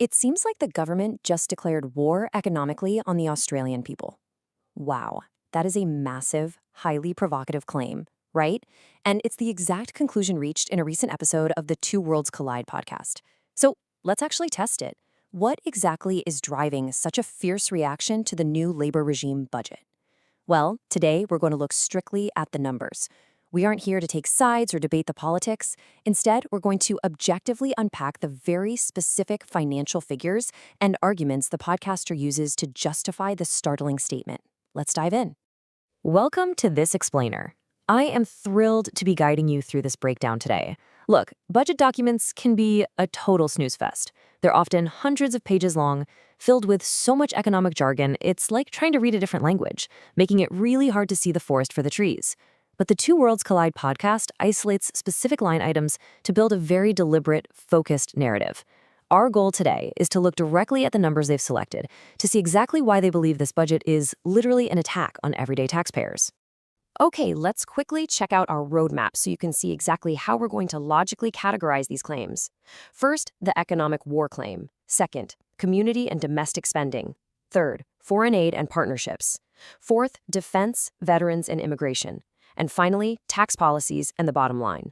It seems like the government just declared war economically on the Australian people. Wow, that is a massive, highly provocative claim, right? And it's the exact conclusion reached in a recent episode of the Two Worlds Collide podcast. So let's actually test it. What exactly is driving such a fierce reaction to the new labor regime budget? Well, today we're going to look strictly at the numbers. We aren't here to take sides or debate the politics. Instead, we're going to objectively unpack the very specific financial figures and arguments the podcaster uses to justify the startling statement. Let's dive in. Welcome to This Explainer. I am thrilled to be guiding you through this breakdown today. Look, budget documents can be a total snooze fest. They're often hundreds of pages long, filled with so much economic jargon, it's like trying to read a different language, making it really hard to see the forest for the trees. But the Two Worlds Collide podcast isolates specific line items to build a very deliberate, focused narrative. Our goal today is to look directly at the numbers they've selected to see exactly why they believe this budget is literally an attack on everyday taxpayers. Okay, let's quickly check out our roadmap so you can see exactly how we're going to logically categorize these claims. First, the economic war claim. Second, community and domestic spending. Third, foreign aid and partnerships. Fourth, defense, veterans, and immigration. And finally, tax policies and the bottom line.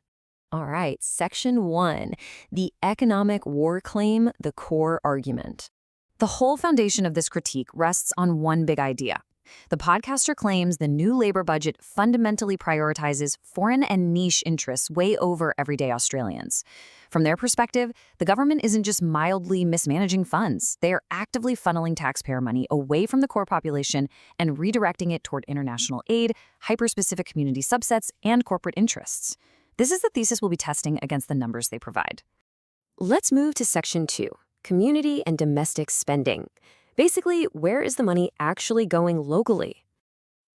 All right, Section 1, the economic war claim, the core argument. The whole foundation of this critique rests on one big idea. The podcaster claims the new labor budget fundamentally prioritizes foreign and niche interests way over everyday Australians. From their perspective, the government isn't just mildly mismanaging funds. They are actively funneling taxpayer money away from the core population and redirecting it toward international aid, hyper-specific community subsets, and corporate interests. This is the thesis we'll be testing against the numbers they provide. Let's move to Section 2, community and domestic spending. Basically, where is the money actually going locally?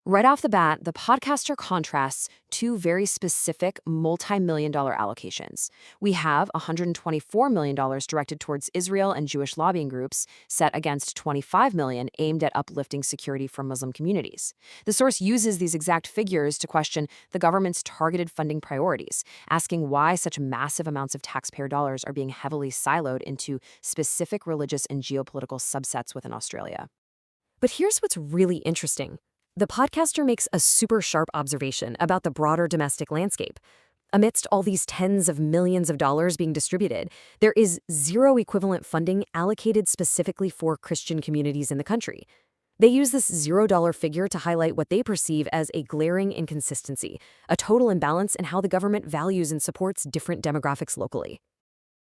Right off the bat, the podcaster contrasts two very specific multi-million-dollar allocations. We have $124 million directed towards Israel and Jewish lobbying groups, set against $25 million aimed at uplifting security for Muslim communities. The source uses these exact figures to question the government's targeted funding priorities, asking why such massive amounts of taxpayer dollars are being heavily siloed into specific religious and geopolitical subsets within Australia. But here's what's really interesting. The podcaster makes a super sharp observation about the broader domestic landscape. Amidst all these tens of millions of dollars being distributed, there is zero equivalent funding allocated specifically for Christian communities in the country. They use this $0 figure to highlight what they perceive as a glaring inconsistency, a total imbalance in how the government values and supports different demographics locally.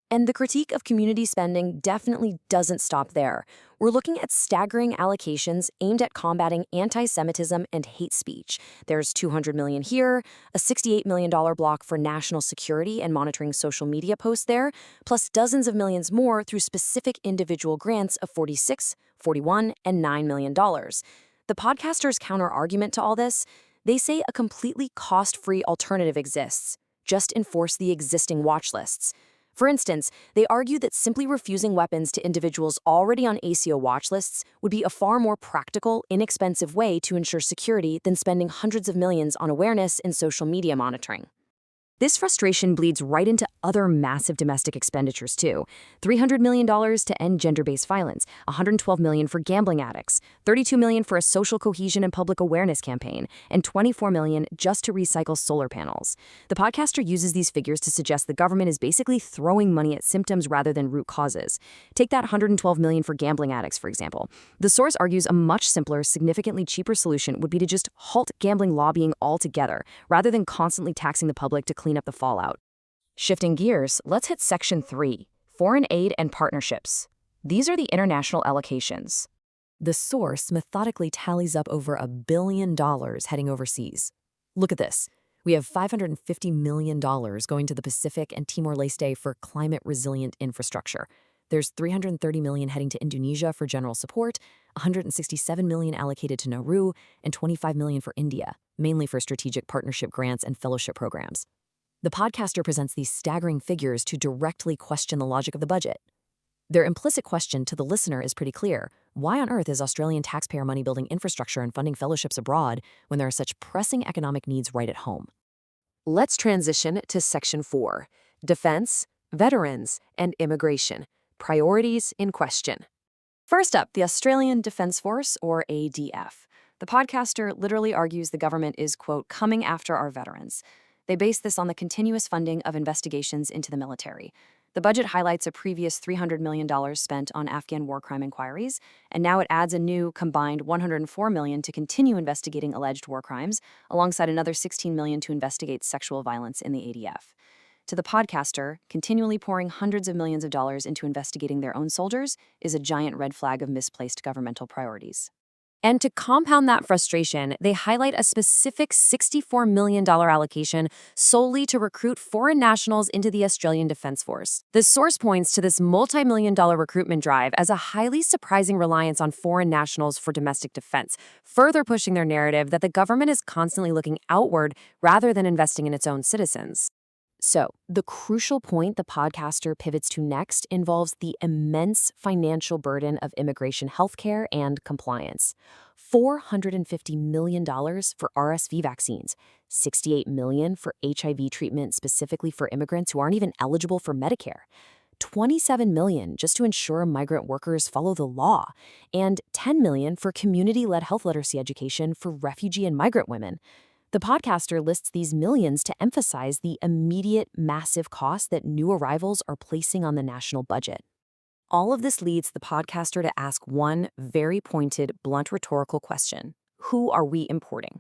And the critique of community spending definitely doesn't stop there. We're looking at staggering allocations aimed at combating anti-Semitism and hate speech. There's $200 million here, a $68 million block for national security and monitoring social media posts there, plus dozens of millions more through specific individual grants of $46, $41, and $9 million. The podcaster's counter-argument to all this, they say a completely cost-free alternative exists. Just enforce the existing watch lists. For instance, they argue that simply refusing weapons to individuals already on ACO watch lists would be a far more practical, inexpensive way to ensure security than spending hundreds of millions on awareness and social media monitoring. This frustration bleeds right into other massive domestic expenditures too. $300 million to end gender-based violence, $112 million for gambling addicts, $32 million for a social cohesion and public awareness campaign, and $24 million just to recycle solar panels. The podcaster uses these figures to suggest the government is basically throwing money at symptoms rather than root causes. Take that $112 million for gambling addicts, for example. The source argues a much simpler, significantly cheaper solution would be to just halt gambling lobbying altogether, rather than constantly taxing the public to clean up the fallout. Shifting gears, let's hit Section 3, foreign aid and partnerships. These are the international allocations. The source methodically tallies up over $1 billion heading overseas. Look at this. We have $550 million going to the Pacific and Timor-Leste for climate-resilient infrastructure. There's $330 million heading to Indonesia for general support, $167 million allocated to Nauru, and $25 million for India, mainly for strategic partnership grants and fellowship programs. The podcaster presents these staggering figures to directly question the logic of the budget. Their implicit question to the listener is pretty clear. Why on earth is Australian taxpayer money building infrastructure and funding fellowships abroad when there are such pressing economic needs right at home? Let's transition to Section 4, defense, veterans, and immigration. Priorities in question. First up, the Australian Defence Force, or ADF. The podcaster literally argues the government is, quote, coming after our veterans. They base this on the continuous funding of investigations into the military. The budget highlights a previous $300 million spent on Afghan war crime inquiries, and now it adds a new combined $104 million to continue investigating alleged war crimes, alongside another $16 million to investigate sexual violence in the ADF. To the podcaster, continually pouring hundreds of millions of dollars into investigating their own soldiers is a giant red flag of misplaced governmental priorities. And to compound that frustration, they highlight a specific $64 million allocation solely to recruit foreign nationals into the Australian Defence Force. The source points to this multi-million-dollar recruitment drive as a highly surprising reliance on foreign nationals for domestic defense, further pushing their narrative that the government is constantly looking outward rather than investing in its own citizens. So, the crucial point the podcaster pivots to next involves the immense financial burden of immigration healthcare and compliance. $450 million for RSV vaccines, $68 million for HIV treatment specifically for immigrants who aren't even eligible for Medicare, $27 million just to ensure migrant workers follow the law, and $10 million for community-led health literacy education for refugee and migrant women. The podcaster lists these millions to emphasize the immediate, massive cost that new arrivals are placing on the national budget. All of this leads the podcaster to ask one very pointed, blunt rhetorical question: who are we importing?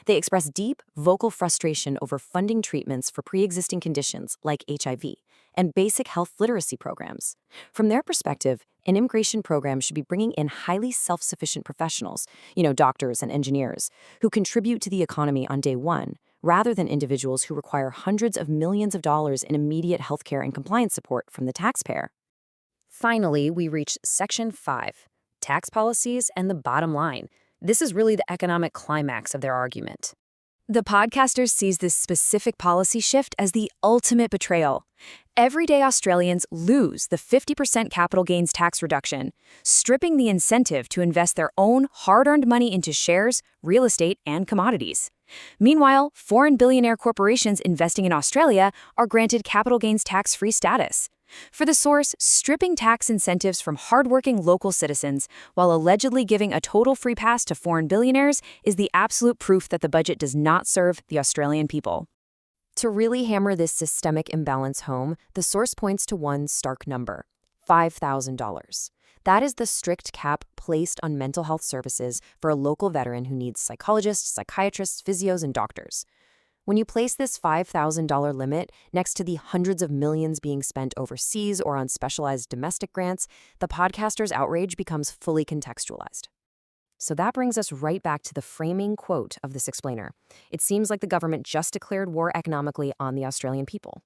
They express deep, vocal frustration over funding treatments for pre-existing conditions like HIV and basic health literacy programs. From their perspective, an immigration program should be bringing in highly self-sufficient professionals, doctors and engineers, who contribute to the economy on day one, rather than individuals who require hundreds of millions of dollars in immediate healthcare and compliance support from the taxpayer. Finally, we reach Section 5, Tax Policies and the Bottom Line. This is really the economic climax of their argument. The podcaster sees this specific policy shift as the ultimate betrayal. Everyday Australians lose the 50% capital gains tax reduction, stripping the incentive to invest their own hard-earned money into shares, real estate, and commodities. Meanwhile, foreign billionaire corporations investing in Australia are granted capital gains tax-free status. For the source, stripping tax incentives from hardworking local citizens while allegedly giving a total free pass to foreign billionaires is the absolute proof that the budget does not serve the Australian people. To really hammer this systemic imbalance home, the source points to one stark number: $5,000. That is the strict cap placed on mental health services for a local veteran who needs psychologists, psychiatrists, physios, and doctors. When you place this $5,000 limit next to the hundreds of millions being spent overseas or on specialized domestic grants, the podcaster's outrage becomes fully contextualized. So that brings us right back to the framing quote of this explainer. It seems like the government just declared war economically on the Australian people.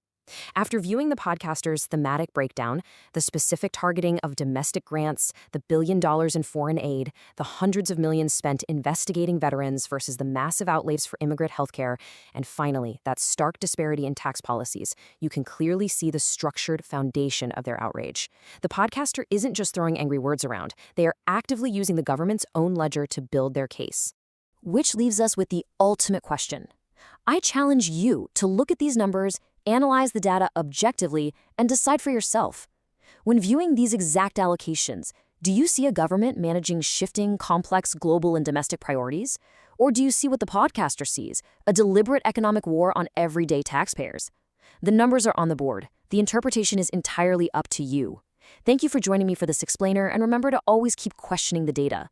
After viewing the podcaster's thematic breakdown, the specific targeting of domestic grants, the $1 billion in foreign aid, the hundreds of millions spent investigating veterans versus the massive outlays for immigrant healthcare, and finally, that stark disparity in tax policies, you can clearly see the structured foundation of their outrage. The podcaster isn't just throwing angry words around. They are actively using the government's own ledger to build their case. Which leaves us with the ultimate question. I challenge you to look at these numbers, analyze the data objectively, and decide for yourself. When viewing these exact allocations, do you see a government managing shifting, complex global and domestic priorities? Or do you see what the podcaster sees, a deliberate economic war on everyday taxpayers? The numbers are on the board. The interpretation is entirely up to you. Thank you for joining me for this explainer, and remember to always keep questioning the data.